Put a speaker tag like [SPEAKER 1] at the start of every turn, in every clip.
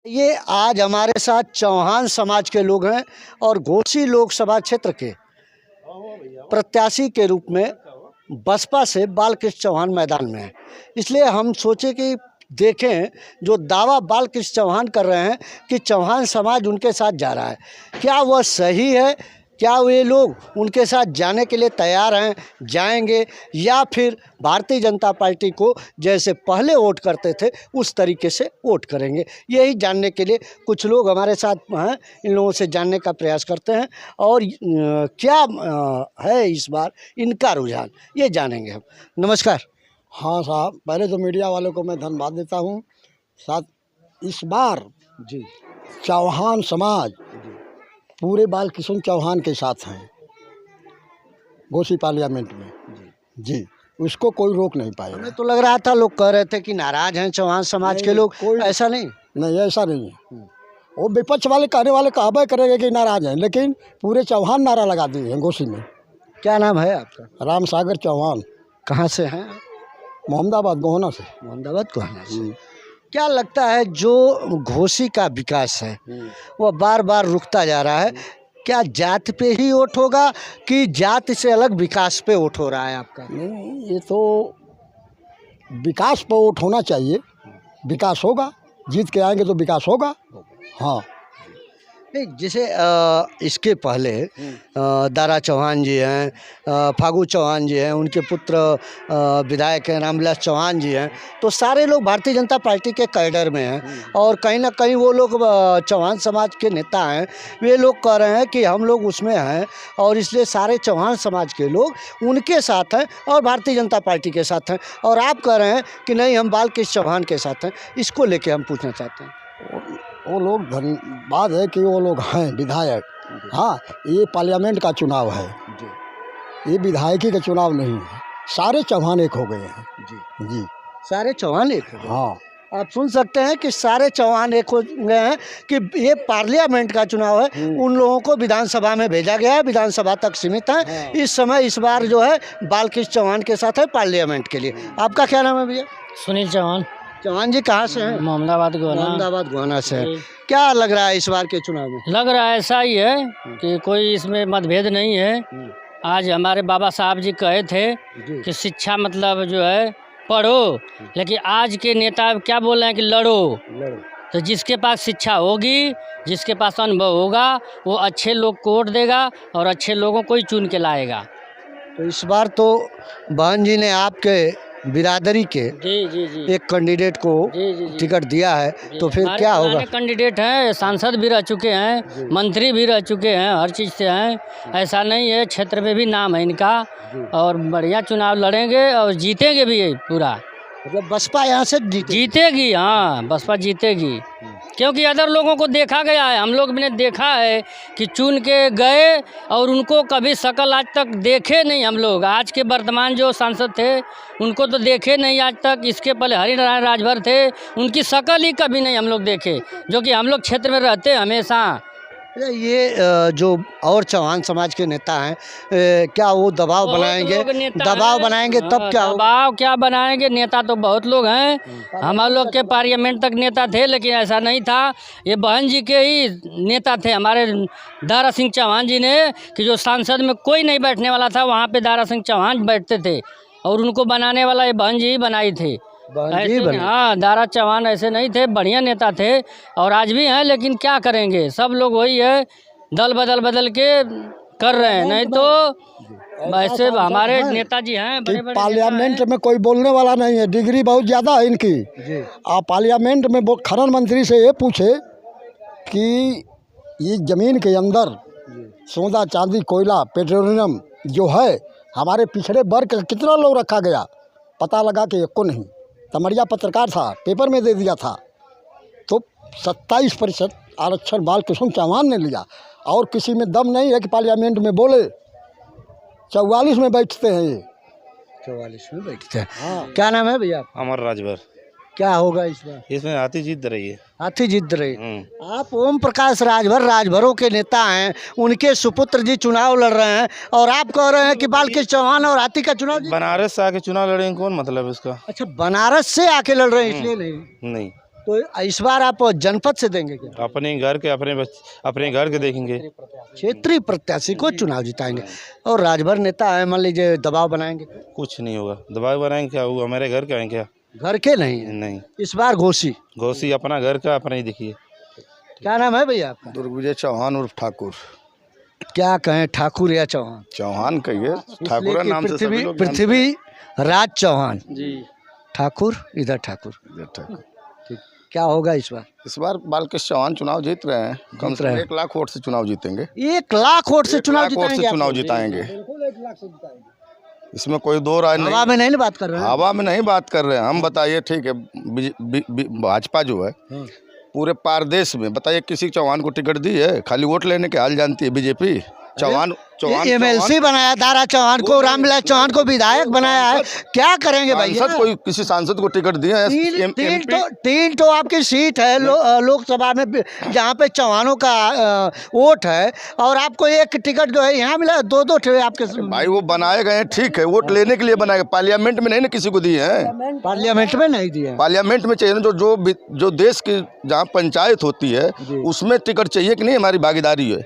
[SPEAKER 1] ये आज हमारे साथ चौहान समाज के लोग हैं और घोसी लोकसभा क्षेत्र के प्रत्याशी के रूप में बसपा से बालकृष्ण चौहान मैदान में हैं। इसलिए हम सोचे कि देखें जो दावा बालकृष्ण चौहान कर रहे हैं कि चौहान समाज उनके साथ जा रहा है, क्या वह सही है? क्या वे लोग उनके साथ जाने के लिए तैयार हैं, जाएंगे, या फिर भारतीय जनता पार्टी को जैसे पहले वोट करते थे उस तरीके से वोट करेंगे? यही जानने के लिए कुछ लोग हमारे साथ हैं, इन लोगों से जानने का प्रयास करते हैं और क्या है इस बार इनका रुझान, ये जानेंगे हम। नमस्कार।
[SPEAKER 2] हाँ साहब, पहले तो मीडिया वालों को मैं धन्यवाद देता हूँ। साथ इस बार
[SPEAKER 1] जी
[SPEAKER 2] चौहान समाज पूरे बालकृष्ण चौहान के साथ हैं घोसी पार्लियामेंट में। जी, उसको कोई रोक नहीं पाएगा।
[SPEAKER 1] हमें तो लग रहा था लोग कह रहे थे कि नाराज हैं चौहान समाज के लोग, ऐसा नहीं?
[SPEAKER 2] नहीं, ऐसा नहीं है। वो विपक्ष वाले कहने वाले कहबे करेंगे कि नाराज हैं, लेकिन पूरे चौहान नारा लगा दिए हैं घोसी में।
[SPEAKER 1] क्या नाम है आपका?
[SPEAKER 2] राम सागर चौहान।
[SPEAKER 1] कहाँ से हैं?
[SPEAKER 2] मोहम्मदाबाद गोहना से।
[SPEAKER 1] मोहम्मदाबाद गोहना से। क्या लगता है जो घोसी का विकास है वह बार बार रुकता जा रहा है, क्या जात पे ही वोट होगा कि जात से अलग विकास पे वोट हो रहा है आपका?
[SPEAKER 2] नहीं, ये तो विकास पर वोट होना चाहिए। विकास होगा, जीत के आएंगे तो विकास होगा। हाँ
[SPEAKER 1] नहीं, जैसे इसके पहले दारा चौहान जी हैं, फागू चौहान जी हैं, उनके पुत्र विधायक हैं रामविलास चौहान जी हैं, तो सारे लोग भारतीय जनता पार्टी के कैडर में हैं और कहीं ना कहीं वो लोग चौहान समाज के नेता हैं। वे लोग कह रहे हैं कि हम लोग उसमें हैं और इसलिए सारे चौहान समाज के लोग उनके साथ हैं और भारतीय जनता पार्टी के साथ हैं, और आप कह रहे हैं कि नहीं हम बालकृष्ण चौहान के साथ हैं। इसको लेके हम पूछना चाहते हैं।
[SPEAKER 2] वो लोग धन्यवाद है कि वो लोग हैं विधायक। हाँ, ये पार्लियामेंट का चुनाव है, ये विधायकी का चुनाव नहीं है। सारे चौहान एक हो गए हैं। जी जी,
[SPEAKER 1] सारे चौहान एक हो गए।
[SPEAKER 2] हाँ,
[SPEAKER 1] आप सुन सकते हैं कि सारे चौहान एक हो गए हैं कि ये पार्लियामेंट का चुनाव है। उन लोगों को विधानसभा में भेजा गया है, विधानसभा तक सीमित है।
[SPEAKER 2] हाँ।
[SPEAKER 1] इस समय इस बार जो है बालकृष्ण चौहान के साथ है पार्लियामेंट के लिए। आपका क्या नाम है भैया?
[SPEAKER 3] सुनील चौहान।
[SPEAKER 1] चौहान जी कहाँ से हैं?
[SPEAKER 3] मोहम्मदाबाद गोहना।
[SPEAKER 1] मोहम्मदाबाद गोहना से हैं। क्या लग रहा है इस बार के चुनाव में?
[SPEAKER 3] लग रहा है ऐसा ही है कि कोई इसमें मतभेद नहीं है। आज हमारे बाबा साहब जी कहे थे कि शिक्षा मतलब जो है पढ़ो, लेकिन आज के नेता क्या बोल रहे हैं कि लड़ो। तो जिसके पास शिक्षा होगी, जिसके पास अनुभव होगा, वो अच्छे लोग को वोट देगा और अच्छे लोगों को ही चुन के लाएगा।
[SPEAKER 1] तो इस बार तो बहन जी ने आपके बिरादरी के
[SPEAKER 3] जी
[SPEAKER 1] एक कैंडिडेट को टिकट दिया है, तो फिर क्या होगा?
[SPEAKER 3] कैंडिडेट हैं, सांसद भी रह चुके हैं, मंत्री भी रह चुके हैं, हर चीज़ से हैं। ऐसा नहीं है, क्षेत्र में भी नाम है इनका और बढ़िया चुनाव लड़ेंगे और जीतेंगे भी पूरा।
[SPEAKER 1] मतलब बसपा यहाँ से
[SPEAKER 3] जीतेगी। हाँ, बसपा जीतेगी, क्योंकि अदर लोगों को देखा गया है, हम लोग भी ने देखा है कि चुन के गए और उनको कभी शकल आज तक देखे नहीं हम लोग। आज के वर्तमान जो सांसद थे उनको तो देखे नहीं आज तक। इसके पहले हरिनारायण राजभर थे, उनकी शकल ही कभी नहीं हम लोग देखे, जो कि हम लोग क्षेत्र में रहते हमेशा।
[SPEAKER 1] ये जो और चौहान समाज के नेता हैं, क्या वो दबाव बनाएंगे? दबाव बनाएंगे तब क्या होगा?
[SPEAKER 3] दबाव क्या बनाएंगे? नेता तो बहुत लोग हैं, हम लोग के पार्लियामेंट तक नेता थे, लेकिन ऐसा नहीं था। ये बहन जी के ही नेता थे हमारे दारा सिंह चौहान जी ने, कि जो सांसद में कोई नहीं बैठने वाला था वहाँ पे दारा सिंह चौहान बैठते थे और उनको बनाने वाला ये बहन जी ही बनाई थे। हाँ, दारा चौहान ऐसे नहीं थे, बढ़िया नेता थे और आज भी हैं, लेकिन क्या करेंगे, सब लोग वही है, दल बदल के कर रहे हैं। नहीं तो वैसे हमारे नेताजी हैं बड़े बड़े।
[SPEAKER 2] पार्लियामेंट में कोई बोलने वाला नहीं है, डिग्री बहुत ज़्यादा है इनकी। आप पार्लियामेंट में खनन मंत्री से ये पूछे कि ये ज़मीन के अंदर सोना चांदी कोयला पेट्रोलियम जो है हमारे पिछड़े वर्ग का कितना लोग रखा गया, पता लगा कि एक को नहीं। तमरिया पत्रकार था, पेपर में दे दिया था, तो 27% आरक्षण बालकृष्ण चौहान ने लिया और किसी में दम नहीं है कि पार्लियामेंट में बोले। 44 में बैठते हैं ये।
[SPEAKER 1] 44 में बैठते हैं। हाँ। क्या नाम है भैया?
[SPEAKER 4] अमर राजभर।
[SPEAKER 1] क्या होगा इस बार?
[SPEAKER 4] इसमें हाथी जीत रही है।
[SPEAKER 1] हाथी जीत रही। आप ओम प्रकाश राजभर राजभरों के नेता हैं, उनके सुपुत्र जी चुनाव लड़ रहे हैं और आप कह रहे हैं कि बालकृष्ण चौहान और हाथी का चुनाव
[SPEAKER 4] बनारस से आके चुनाव लड़ेंगे, कौन मतलब इसका?
[SPEAKER 1] अच्छा, बनारस से आके लड़ रहे हैं इसलिए नहीं?
[SPEAKER 4] नहीं,
[SPEAKER 1] तो इस बार आप जनपद से देंगे क्या?
[SPEAKER 4] अपने घर के अपने घर के देखेंगे।
[SPEAKER 1] क्षेत्रीय प्रत्याशी को चुनाव जिताएंगे और राजभर नेता है, मान लीजिए दबाव बनाएंगे?
[SPEAKER 4] कुछ नहीं होगा, दबाव बनाएंगे क्या? वो हमारे घर के हैं क्या?
[SPEAKER 1] घर के नहीं है।
[SPEAKER 4] नहीं,
[SPEAKER 1] इस बार घोसी
[SPEAKER 4] अपना घर का अपना ही देखिए।
[SPEAKER 1] क्या नाम है भैया आपका?
[SPEAKER 2] दुर्गुजय चौहान उर्फ ठाकुर।
[SPEAKER 1] क्या कहें, ठाकुर या चौहान?
[SPEAKER 2] चौहान कहिए,
[SPEAKER 1] इसलिए कि पृथ्वी राज चौहान जी, ठाकुर इधर ठाकुर। ठीक, क्या होगा इस बार?
[SPEAKER 2] इस बार बालकृष्ण चौहान चुनाव जीत रहे हैं, कम से कम 1 लाख वोट से चुनाव जीतेंगे।
[SPEAKER 1] 1 लाख वोट से चुनाव
[SPEAKER 2] जिताएंगे। इसमें कोई दो राय नहीं।
[SPEAKER 1] हवा में नहीं बात कर रहे हैं?
[SPEAKER 2] हवा में नहीं बात कर रहे हैं हम। बताइए, ठीक है, भाजपा जो है पूरे प्रदेश में, बताइए किसी चौहान को टिकट दी है? खाली वोट लेने के हाल जानती है बीजेपी। चौहान
[SPEAKER 1] MLC बनाया दारा चौहान को, रामविलास चौहान को विधायक बनाया है, क्या करेंगे भाई?
[SPEAKER 2] कोई किसी सांसद को टिकट दिए हैं?
[SPEAKER 1] तीन तो आपकी सीट है लोकसभा में जहाँ पे चौहानों का वोट है, और आपको एक टिकट जो है यहाँ मिला, 2-2 आपके।
[SPEAKER 2] भाई वो बनाए गए हैं, ठीक है, वोट लेने के लिए बनाए गए, पार्लियामेंट में नहीं ना किसी को दिए हैं।
[SPEAKER 1] पार्लियामेंट में नहीं दिए?
[SPEAKER 2] पार्लियामेंट में चाहिए ना, जो देश की जहाँ पंचायत होती है उसमें टिकट चाहिए कि नहीं, हमारी भागीदारी है।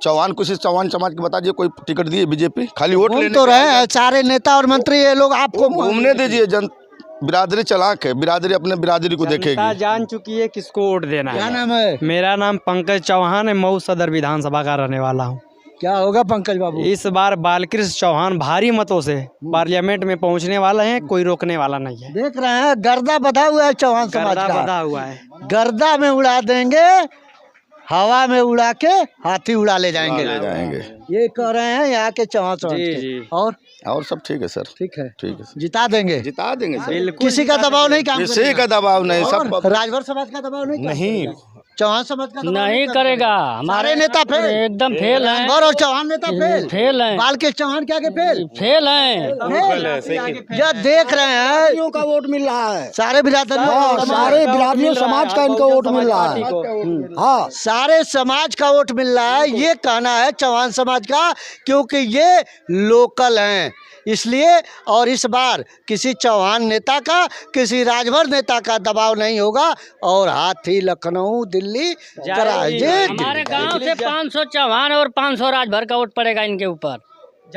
[SPEAKER 2] चौहान किसी चौहान समाज के बता दिए कोई टिकट दिए बीजेपी? खाली वोट लेने
[SPEAKER 1] तो रहे हैं सारे नेता और मंत्री, ये लोग आपको
[SPEAKER 2] घूमने दीजिए। बिरादरी चलाक है, बिरादरी अपने बिरादरी को देखेगी।
[SPEAKER 5] जान चुकी है किसको वोट देना है।
[SPEAKER 1] क्या नाम है?
[SPEAKER 5] मेरा नाम पंकज चौहान है, मऊ सदर विधानसभा का रहने वाला हूँ।
[SPEAKER 1] क्या होगा पंकज बाबू?
[SPEAKER 5] इस बार बालकृष्ण चौहान भारी मतों से पार्लियामेंट में पहुँचने वाला है, कोई रोकने वाला नहीं है।
[SPEAKER 1] देख रहे हैं गर्दा बधा हुआ है चौहान समाज का,
[SPEAKER 5] बधा हुआ है।
[SPEAKER 1] गर्दा में उड़ा देंगे, हवा में उड़ा के हाथी उड़ा ले जाएंगे। ये कह रहे हैं यहाँ के चौहान समाज के। और सब ठीक है सर? ठीक है, ठीक है, जिता देंगे सर। किसी का दबाव नहीं, काम
[SPEAKER 2] किसी का दबाव नहीं, सब
[SPEAKER 1] राजभर समाज का दबाव नहीं, चौहान समाज का
[SPEAKER 3] नहीं करेगा।
[SPEAKER 1] हमारे नेता फेल,
[SPEAKER 3] एकदम फेल है।
[SPEAKER 1] और चौहान नेता फेल है, बालकृष्ण चौहान क्या के फेल
[SPEAKER 3] है।
[SPEAKER 1] जब देख रहे हैं
[SPEAKER 2] का वोट मिल रहा है,
[SPEAKER 1] सारे बिरादरियों
[SPEAKER 2] समाज का इनको वोट मिल रहा है।
[SPEAKER 1] हाँ, सारे समाज का वोट मिल रहा है, ये कहना है चौहान समाज का, क्योंकि ये लोकल हैं इसलिए। और इस बार किसी चौहान नेता का, किसी राजभर नेता का दबाव नहीं होगा, और हाथी लखनऊ दिल्ली
[SPEAKER 3] हमारे गांव से 500 चौहान और 500 राजभर का वोट पड़ेगा इनके ऊपर।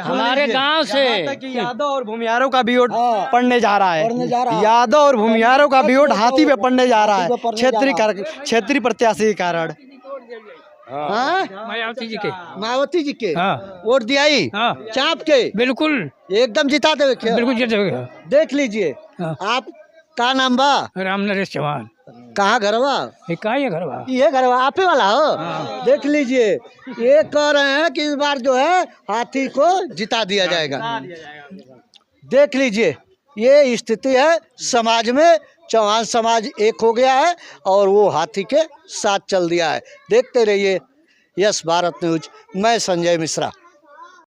[SPEAKER 3] हमारे गांव से
[SPEAKER 5] यादव और भूमियारों का भी वोट पड़ने जा रहा है। यादव और भूमियारों का भी वोट हाथी पे पड़ने जा रहा है, क्षेत्रीय प्रत्याशी के कारण।
[SPEAKER 1] मायावती जी के वोट दिया ही चाप के, बिल्कुल एकदम जिता देवे, बिल्कुल जिता देवे। देख लीजिए आप का नाम बा?
[SPEAKER 6] राम नरेश चौहान।
[SPEAKER 1] कहाँ घरवा?
[SPEAKER 6] घरवा
[SPEAKER 1] ये घरवा आप ही वाला हो? देख लीजिए, ये कह रहे हैं कि इस बार जो है हाथी को जिता दिया जाएगा। देख लीजिए, ये स्थिति है समाज में। चौहान समाज एक हो गया है और वो हाथी के साथ चल दिया है। देखते रहिए यस भारत न्यूज, मैं संजय मिश्रा।